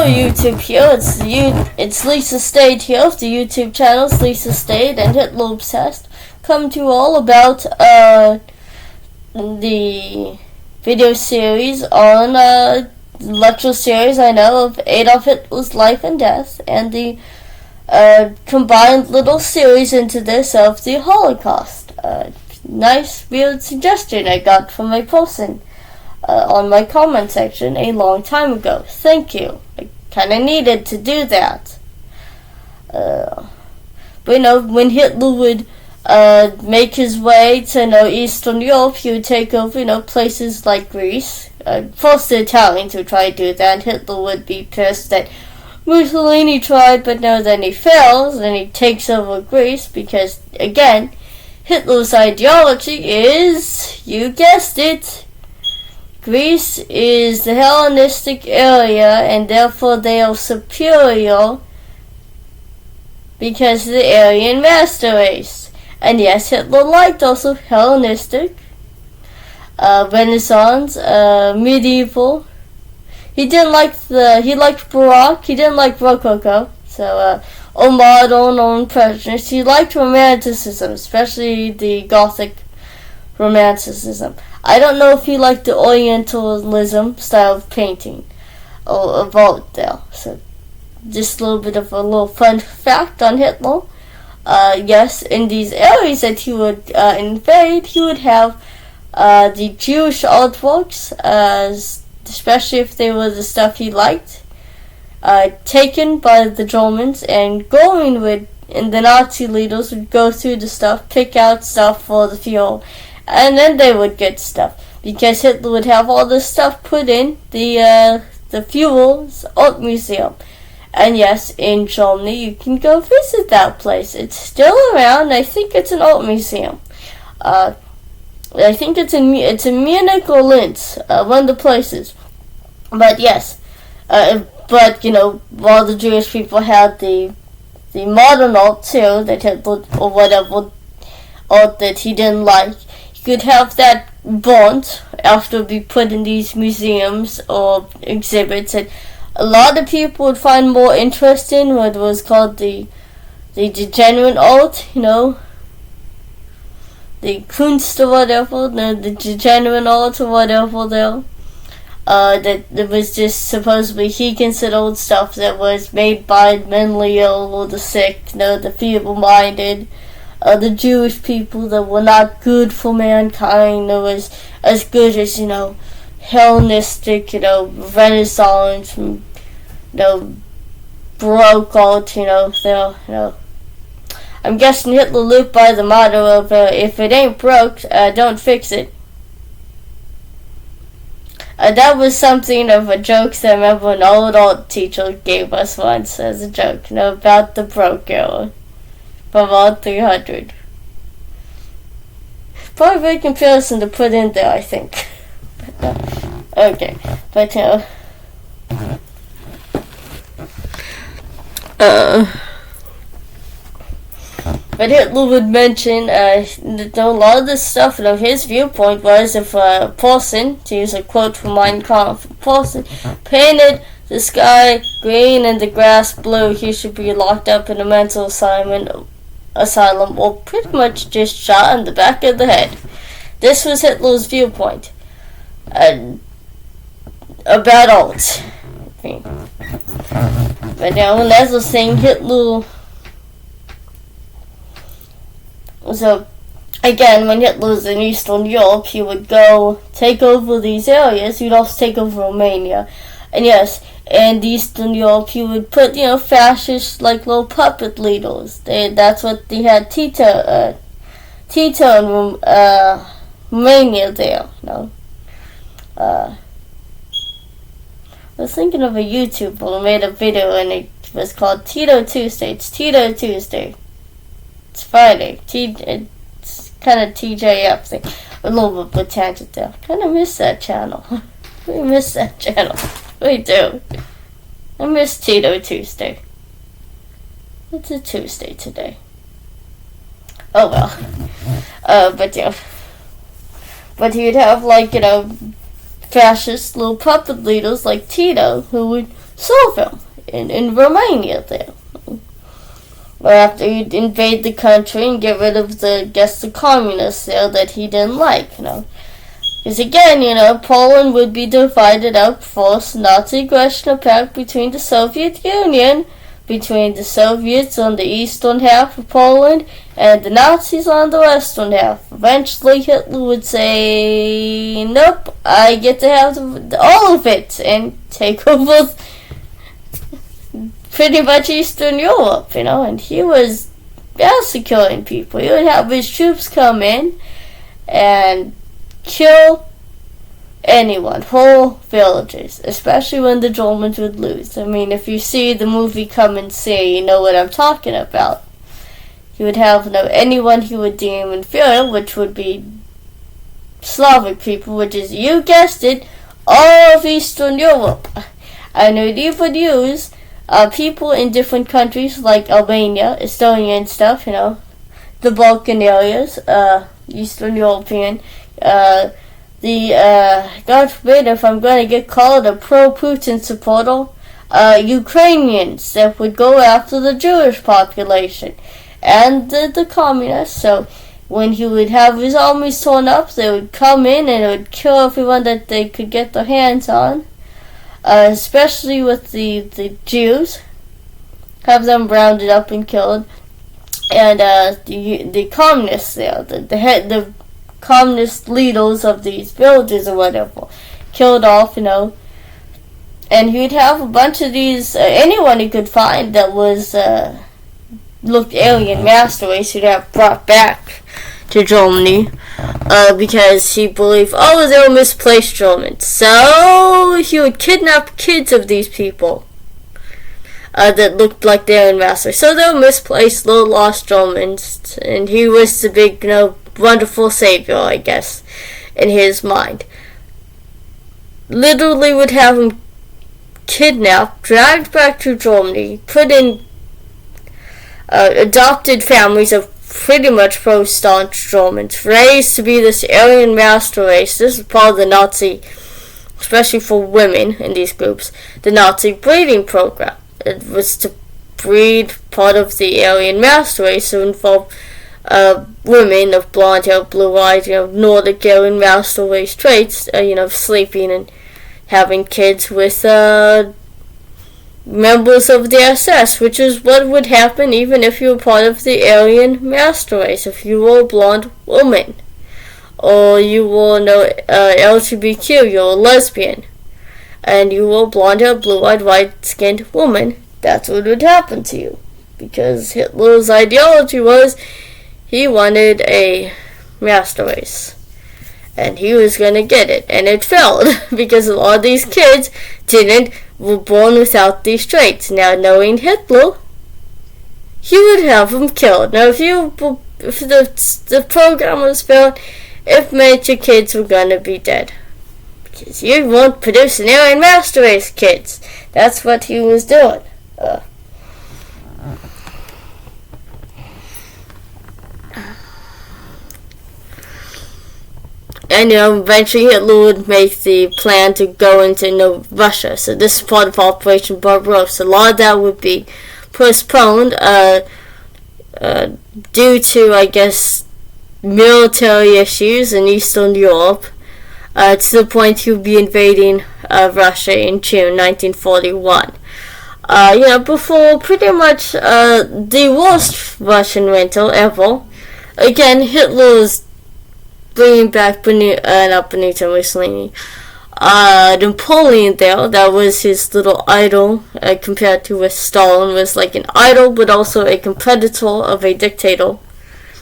YouTube here. It's Lisa Stayed here of the YouTube channels Lisa Stayed and Hitler Obsessed. Come to you all about the video series on lecture series I know of Adolf Hitler's life and death, and the combined little series into this of the Holocaust. Nice weird suggestion I got from a person on my comment section a long time ago. Thank you. I kind of needed to do that. But when Hitler would make his way to Eastern Europe, he would take over places like Greece. First the Italians would try to do that, and Hitler would be pissed that Mussolini tried, but no, then he fails, and he takes over Greece because, again, Hitler's ideology is, you guessed it, Greece is the Hellenistic area, and therefore they are superior because of the Aryan master race. And yes, Hitler liked also Hellenistic, Renaissance, medieval. He liked Baroque. He didn't like Rococo. So, or modern or impressionist. He liked Romanticism, especially the Gothic Romanticism. I don't know if he liked the Orientalism style of painting or evolved there. So, just a little bit of a little fun fact on Hitler. Yes, in these areas that he would invade, he would have the Jewish artworks, especially if they were the stuff he liked, taken by the Germans, and and the Nazi leaders would go through the stuff, pick out stuff for the Fuhrer, and then they would get stuff, because Hitler would have all this stuff put in the Fuhrer's art museum. And yes, in Germany, you can go visit that place. It's still around. I think it's an art museum. I think it's in Munich or Linz, one of the places. But yes, while the Jewish people had the modern art too, that Hitler or whatever art that he didn't like, he could have that burnt after it be put in these museums or exhibits, and a lot of people would find more interest in what was called the degenerate art, the Kunst or whatever, the degenerate art or whatever there. That was just supposedly he considered stuff that was made by the mentally ill or the sick, the feeble-minded, the Jewish people that were not good for mankind, that was as good as, Hellenistic, Renaissance, Baroque art, I'm guessing Hitler lived by the motto of, if it ain't broke, don't fix it. That was something of a joke that I remember an old art teacher gave us once as a joke, about the broke era from Art 300. Probably a good comparison to put in there, I think. Okay, but but Hitler would mention that a lot of this stuff, his viewpoint was if a person, to use a quote from Mein Kampf, a person painted the sky green and the grass blue, he should be locked up in a mental asylum or pretty much just shot in the back of the head. This was Hitler's viewpoint about art. But when I was saying Hitler, so again, when Hitler was in Eastern Europe, he would go take over these areas. He'd also take over Romania, and yes, in Eastern Europe, he would put fascist little puppet leaders. That's what they had Tito in Romania there. I was thinking of a YouTuber who made a video, and it was called Tito Tuesday. It's Tito Tuesday. It's Friday. It's kind of TJF thing. A little bit of a tangent there. Kind of miss that channel. We miss that channel. We do. I miss Tito Tuesday. It's a Tuesday today. Oh well. But he would have fascist little puppet leaders like Tito, who would solve him in Romania there. Or after he'd invade the country and get rid of the communists there that he didn't like, Because again, Poland would be divided up first. Nazi aggression attack between the Soviet Union, between the Soviets on the eastern half of Poland and the Nazis on the western half. Eventually Hitler would say, nope, I get to have all of it, and take over pretty much Eastern Europe, and he was massacring people. He would have his troops come in and kill anyone, whole villages, especially when the Germans would lose. I mean, if you see the movie Come and See, you know what I'm talking about. He would have anyone he would deem inferior, which would be Slavic people, which is, you guessed it, all of Eastern Europe. And he would use people in different countries like Albania, Estonia and stuff, the Balkan areas, Eastern European, God forbid if I'm going to get called a pro-Putin supporter, Ukrainians that would go after the Jewish population and the communists. So when he would have his armies torn up, they would come in and it would kill everyone that they could get their hands on. Especially with the Jews, have them rounded up and killed, and the communists there, the communist leaders of these villages or whatever, killed off, and he'd have a bunch of these, anyone he could find that was looked alien master race, he'd have brought back to Germany. Because he believed, they were misplaced Germans. So he would kidnap kids of these people that looked like they were in master. So they were misplaced, little lost Germans. And he was the big, wonderful savior, I guess, in his mind. Literally would have him kidnapped, dragged back to Germany, put in adopted families of pretty much pro-staunch Germans, raised to be this Aryan master race. This is part of the Nazi, especially for women in these groups, the Nazi breeding program. It was to breed part of the Aryan master race to involve women of blonde hair, blue eyes, Nordic Aryan master race traits, sleeping and having kids with members of the SS, which is what would happen even if you were part of the Aryan master race. If you were a blonde woman, or you were LGBTQ, you're a lesbian, and you were a blonde-haired, blue-eyed, white-skinned woman, that's what would happen to you. Because Hitler's ideology was he wanted a master race. And he was going to get it. And it failed. Because a lot of these kids were born without these traits. Now, knowing Hitler, he would have them killed. Now, if the program was failed, it meant your kids were going to be dead. Because you won't produce an Aryan master race, kids. That's what he was doing. And eventually Hitler would make the plan to go into Russia. So this is part of Operation Barbarossa. A lot of that would be postponed due to, I guess, military issues in Eastern Europe. To the point he would be invading Russia in June 1941. Before pretty much the worst Russian winter ever. Again, Hitler was bringing back Benito Mussolini. Napoleon there, that was his little idol, compared to with Stalin, was like an idol, but also a competitor of a dictator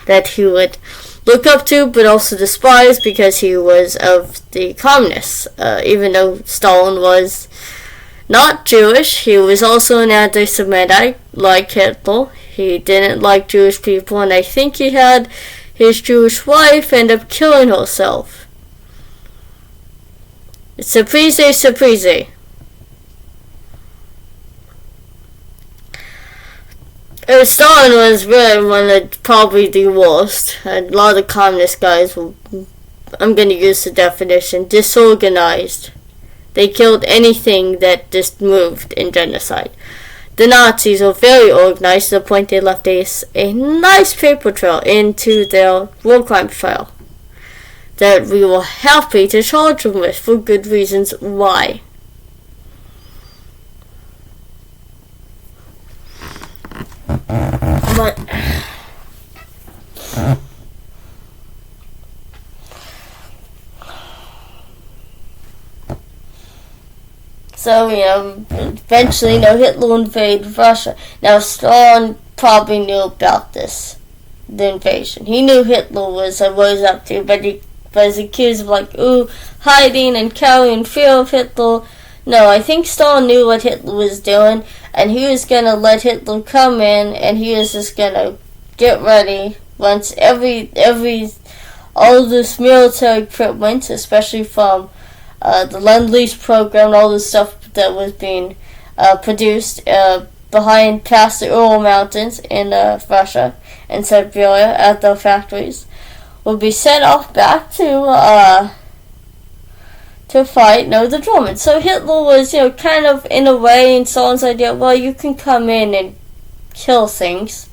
that he would look up to, but also despise because he was of the communists. Even though Stalin was not Jewish, he was also an anti-Semitic, like Hitler. He didn't like Jewish people, and I think he had his Jewish wife end up killing herself. Surprise, surprise. Stalin was really one of probably the worst. A lot of the communist guys were, I'm going to use the definition, disorganized. They killed anything that just moved in genocide. The Nazis were very organized to the point they left a nice paper trail into their war crime file that we were happy to charge them with for good reasons why. But so, eventually, Hitler invaded Russia. Now, Stalin probably knew about this, the invasion. He knew Hitler was up to, but he was accused of, hiding and carrying fear of Hitler. No, I think Stalin knew what Hitler was doing, and he was going to let Hitler come in, and he was just going to get ready once all this military equipment, especially from the Lend-Lease program and all the stuff that was being produced past the Ural Mountains in Russia and Siberia at the factories, would be sent off back to fight the Germans. So Hitler was, kind of in a way in Stalin's idea, well, you can come in and kill things,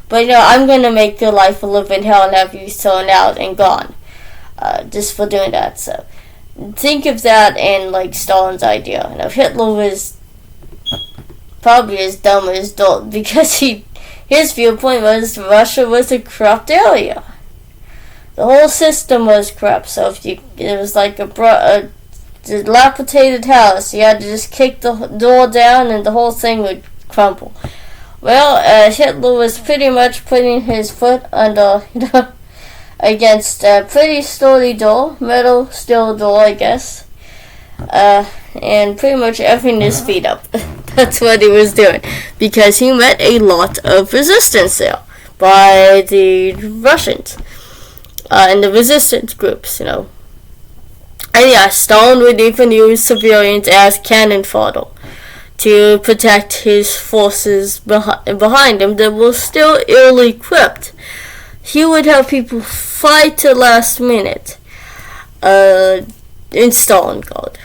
but I'm going to make your life a living hell and have you thrown out and gone just for doing that. So think of that in Stalin's idea. Hitler was probably as dumb as dolt because his viewpoint was Russia was a corrupt area. The whole system was corrupt. So if it was like a dilapidated house, you had to just kick the door down and the whole thing would crumble. Well, Hitler was pretty much putting his foot under, against a pretty sturdy door, metal steel door, I guess, and pretty much effing his feet up. That's what he was doing, because he met a lot of resistance there by the Russians and the resistance groups, And yeah, Stalin would even use civilians as cannon fodder to protect his forces behind him that were still ill-equipped. He would have people fight to last minute in Stalingrad.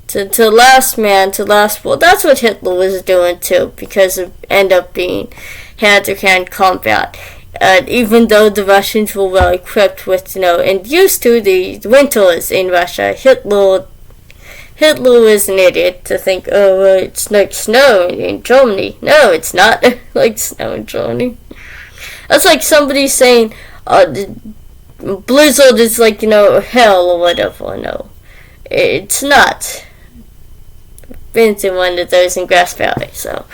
To last man, to last bullet. That's what Hitler was doing too, because it ended up being hand-to-hand combat. Even though the Russians were well equipped with, and used to the winters in Russia, Hitler was an idiot to think, it's like snow in Germany. No, it's not like snow in Germany. That's like somebody saying, blizzard is like, hell or whatever. No, it's not. I've been to one of those in Grass Valley, so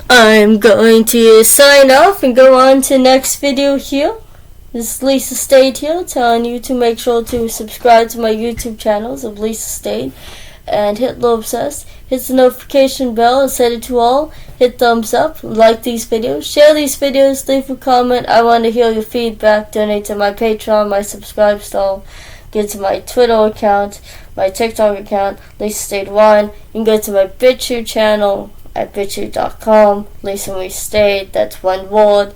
I'm going to sign off and go on to the next video here. This is Lisa Stade here, telling you to make sure to subscribe to my YouTube channels of Lisa Stade and Hitler Obsessed. Hit the notification bell and set it to all. Hit thumbs up, like these videos, share these videos, leave a comment. I want to hear your feedback. Donate to my Patreon, my subscribe stall. Get to my Twitter account, my TikTok account, Lisa Stade 1. You can go to my BitChute channel at bitchute.com, Lisa Marie Stade, that's one word.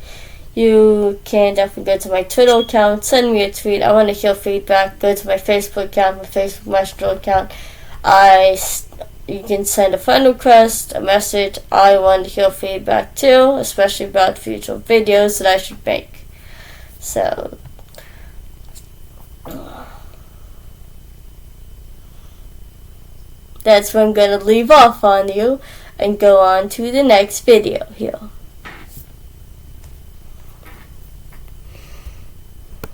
You can definitely go to my Twitter account, send me a tweet. I want to hear feedback. Go to my Facebook account, my Facebook Messenger account. You can send a friend request, a message. I want to hear feedback too, especially about future videos that I should make. So, that's where I'm going to leave off on you and go on to the next video here.